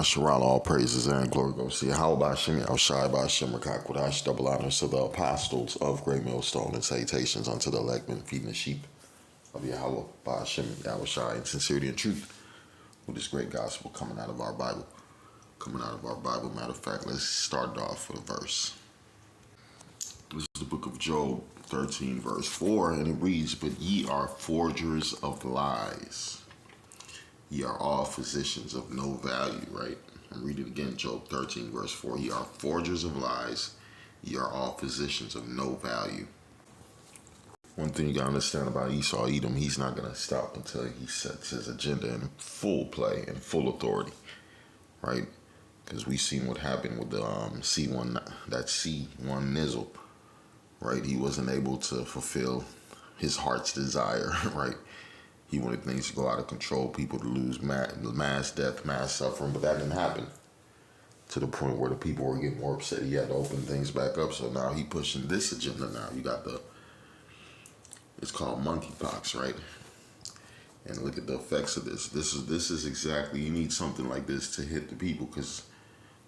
Shalom, all praises and glory goes to Yahweh Bashim, Shai Bashim, Rakakwadash, double honors to the apostles of Great Millstone, and salutations unto the elect men feeding the sheep of Yahweh Bashim, Yahweh Shai, in sincerity and truth, with this great gospel coming out of our Bible. Matter of fact, let's start off with a verse. This is the book of Job 13, verse 4, and it reads, "But ye are forgers of lies. Ye are all physicians of no value," right? I'm reading again, Job 13, verse 4. "Ye are forgers of lies. Ye are all physicians of no value." One thing you gotta understand about Esau Edom, he's not gonna stop until he sets his agenda in full play and full authority, right? Because we seen what happened with the C1 Nizzle, right? He wasn't able to fulfill his heart's desire, right? He wanted things to go out of control, people to lose mass death, mass suffering, but that didn't happen to the point where the people were getting more upset. He had to open things back up, so now he pushing this agenda now. You got it's called monkeypox, right? And look at the effects of this. This is exactly, you need something like this to hit the people, because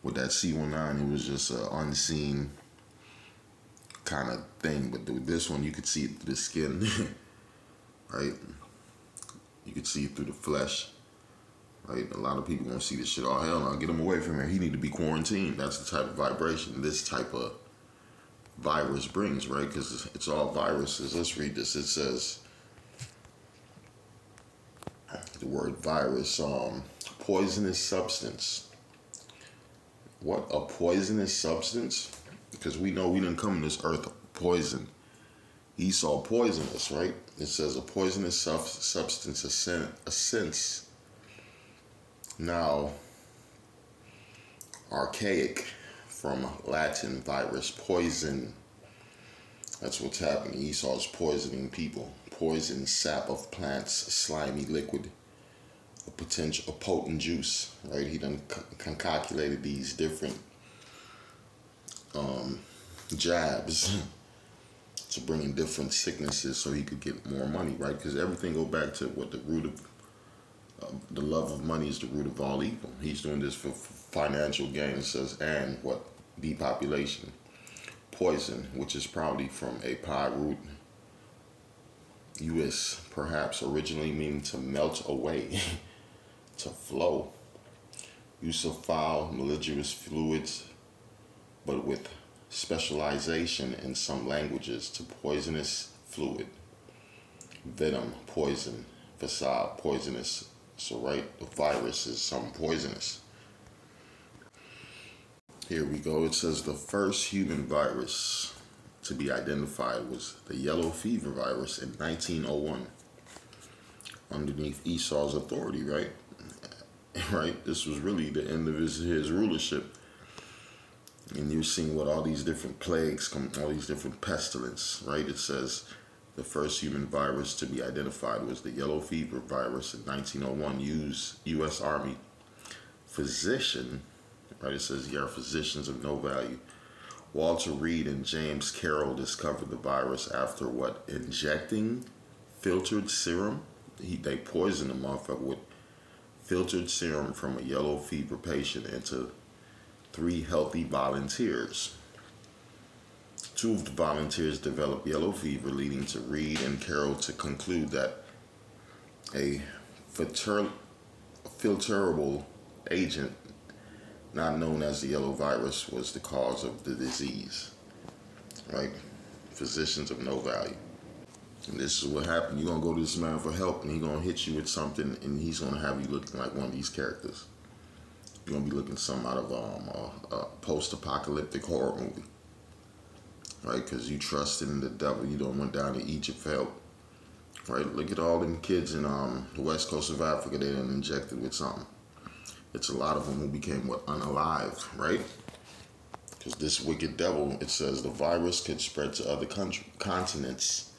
with that C19, it was just an unseen kind of thing, but with this one, you could see it through the skin, right? You could see it through the flesh, right? A lot of people won't see this shit. Oh, hell no, get him away from here. He need to be quarantined. That's the type of vibration this type of virus brings, right? Because it's all viruses. Let's read this. It says, the word virus, poisonous substance. What, a poisonous substance? Because we know we didn't come to this earth poisoned. Esau poisonous, right? It says a poisonous substance, a sense. Now, archaic from Latin virus, poison. That's what's happening. Esau's poisoning people. Poison sap of plants, slimy liquid, a potent juice, right? He done concoculated these different jabs to bring in different sicknesses so he could get more money, right? Because everything go back to what the root of the love of money is the root of all evil. He's doing this for financial gain, it says, and what? Depopulation. Poison, which is probably from a pi root, US, perhaps originally meaning to melt away, to flow. Use of foul, malicious fluids, but with specialization in some languages to poisonous fluid. Venom, poison. Facade, poisonous. So, right, the virus is some poisonous. Here we go. It says the first human virus to be identified was the yellow fever virus in 1901, underneath Esau's authority, right? Right? This was really the end of his rulership. And you're seeing what all these different plagues come, all these different pestilence, right? It says the first human virus to be identified was the yellow fever virus in 1901. U.S. Army physician, right? It says here are physicians of no value. Walter Reed and James Carroll discovered the virus after what? Injecting filtered serum. They poisoned the motherfucker with filtered serum from a yellow fever patient into 3 healthy volunteers. 2 of the volunteers developed yellow fever, leading to Reed and Carroll to conclude that a filterable agent, not known as the yellow virus, was the cause of the disease. Right? Physicians of no value. And this is what happened. You're going to go to this man for help, and he's going to hit you with something, and he's going to have you looking like one of these characters. You're going to be looking some out of a post-apocalyptic horror movie. Right? Because you trusted in the devil. You don't went down to Egypt for help. Right? Look at all them kids in the west coast of Africa. They done injected with something. It's a lot of them who became unalived, right? Because this wicked devil, it says the virus could spread to other continents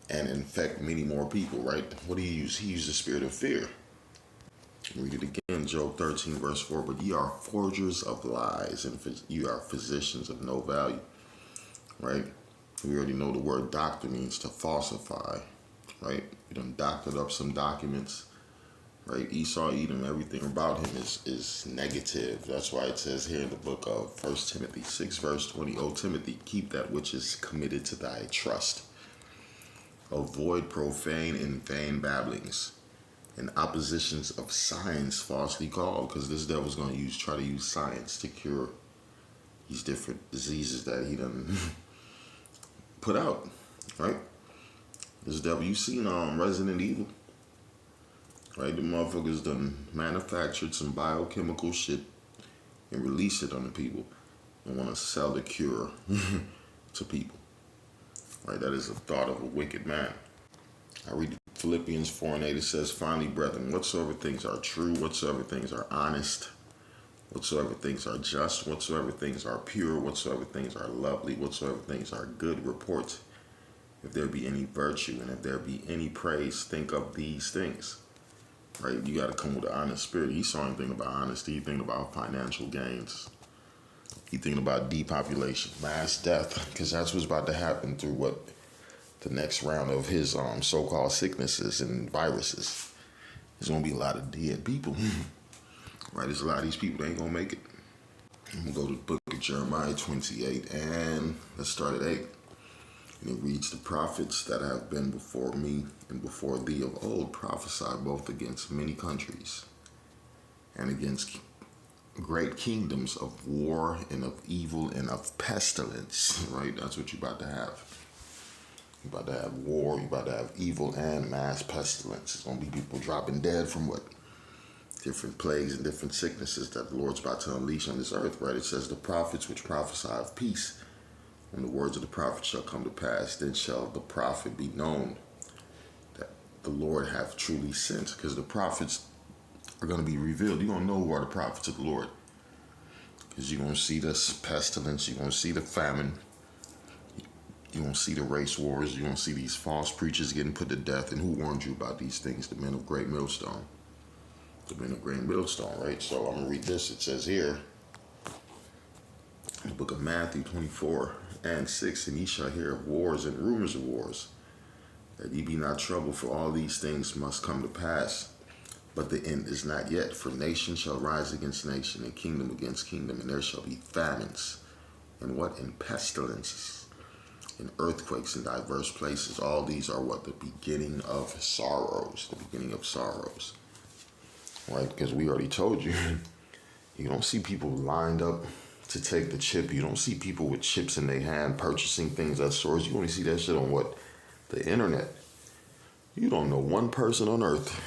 and infect many more people, right? What did he use? He used the spirit of fear. Read it again, Job 13, verse 4. "But ye are forgers of lies, and you are physicians of no value." Right? We already know the word doctor means to falsify, right? You done doctored up some documents, right? Esau, Edom, everything about him is negative. That's why it says here in the book of 1 Timothy 6, verse 20, O Timothy, keep that which is committed to thy trust. Avoid profane and vain babblings and oppositions of science falsely called, because this devil's going to try to use science to cure these different diseases that he done put out, right? This devil, you seen Resident Evil, right? The motherfuckers done manufactured some biochemical shit and release it on the people and want to sell the cure to people, right? That is the thought of a wicked man. I read Philippians 4 and 8. It says, finally, brethren, whatsoever things are true, whatsoever things are honest, whatsoever things are just, whatsoever things are pure, whatsoever things are lovely, whatsoever things are good report, if there be any virtue and if there be any praise, think of these things. Right? You got to come with an honest spirit. He saw anything about honesty. He thinking about financial gains. He thinking about depopulation, mass death, because that's what's about to happen through what the next round of his so-called sicknesses and viruses. There's gonna be a lot of dead people. Right? There's a lot of these people that ain't gonna make it. I'm gonna go to the book of Jeremiah 28, and let's start at 8. And it reads, the prophets that have been before me and before thee of old prophesy both against many countries and against great kingdoms of war and of evil and of pestilence, right? That's what you're about to have. You're about to have war, you're about to have evil and mass pestilence. It's going to be people dropping dead from what? Different plagues and different sicknesses that the Lord's about to unleash on this earth, right? It says the prophets which prophesy of peace, when the words of the prophet shall come to pass, then shall the prophet be known that the Lord hath truly sent. Because the prophets are going to be revealed. You're going to know who are the prophets of the Lord. Because you're going to see this pestilence. You're going to see the famine. You're going to see the race wars. You're going to see these false preachers getting put to death. And who warned you about these things? The men of great millstone. The men of great millstone, right? So I'm going to read this. It says here, in the book of Matthew 24 and 6, and ye shall hear of wars and rumors of wars, that ye be not troubled, for all these things must come to pass. But the end is not yet, for nation shall rise against nation, and kingdom against kingdom, and there shall be famines, and what? And pestilences, and earthquakes in diverse places. All these are what? The beginning of sorrows, the beginning of sorrows. Right? Because we already told you, you don't see people lined up to take the chip. You don't see people with chips in their hand purchasing things at stores. You only see that shit on what? The internet. You don't know one person on earth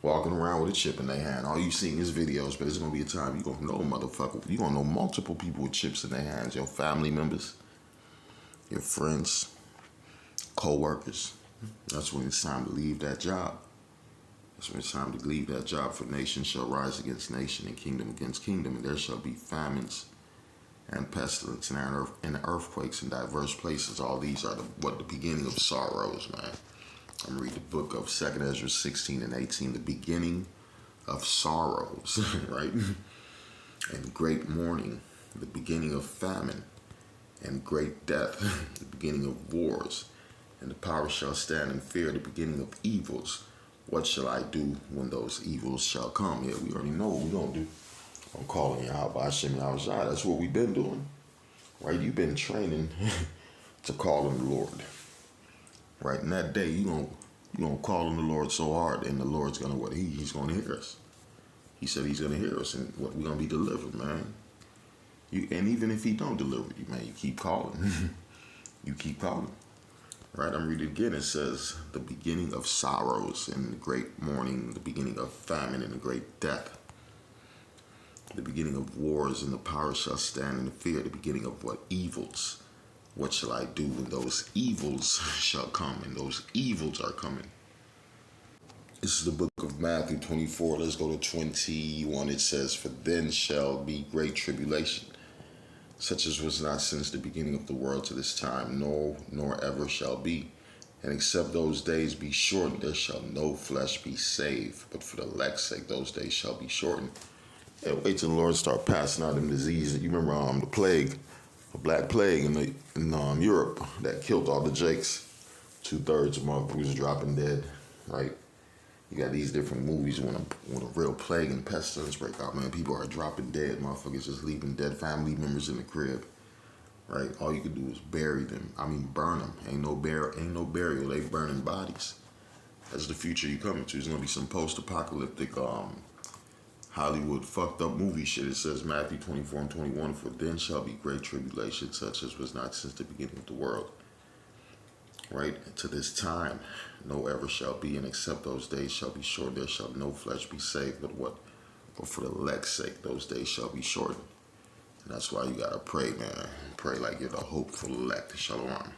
walking around with a chip in their hand. All you seeing is videos, but there's going to be a time you're going to know, motherfucker. You're going to know multiple people with chips in their hands. Your family members, your friends, co-workers. That's when it's time to leave that job. That's when it's time to leave that job, for nation shall rise against nation and kingdom against kingdom, and there shall be famines and pestilence and earthquakes in diverse places. All these are the beginning of sorrows, man. I'm going to read the book of 2 Ezra 16 and 18, the beginning of sorrows, right? And great mourning, the beginning of famine, and great death, the beginning of wars, and the power shall stand in fear, the beginning of evils. What shall I do when those evils shall come? Yeah, we already know what we're going to do. I'm calling you out by Hashem Yahushua. That's what we've been doing, right? You've been training to call on the Lord. Right, in that day, you're gonna call on the Lord so hard, and the Lord's gonna what? He's gonna hear us. He said he's gonna hear us, and what, we're gonna be delivered, man. And even if he don't deliver you, man, you keep calling. You keep calling. Right, I'm reading it again. It says, the beginning of sorrows and the great mourning, the beginning of famine and the great death, the beginning of wars, and the power shall stand in the fear, the beginning of what? Evils. What shall I do when those evils shall come? And those evils are coming. This is the book of Matthew 24. Let's go to 21. It says, for then shall be great tribulation, such as was not since the beginning of the world to this time, nor ever shall be. And except those days be shortened, there shall no flesh be saved. But for the elect's sake, those days shall be shortened. Yeah, wait till the Lord start passing out them diseases. You remember the plague, the Black Plague in Europe that killed all the Jakes. 2/3 of motherfuckers dropping dead, right? You got these different movies when a real plague and pestilence break out, man. People are dropping dead. Motherfuckers just leaving dead family members in the crib. Right? All you can do is bury them. I mean, burn them. Ain't no burial. They burning bodies. That's the future you coming to. It's gonna be some post-apocalyptic, Hollywood fucked up movie shit. It says Matthew 24 and 21, for then shall be great tribulation, such as was not since the beginning of the world. Right? And to this time, no ever shall be, and except those days shall be short, there shall no flesh be saved, but what? But for the elect's sake, those days shall be shortened. And that's why you gotta pray, man. Pray like you're the hopeful elect. Shalom.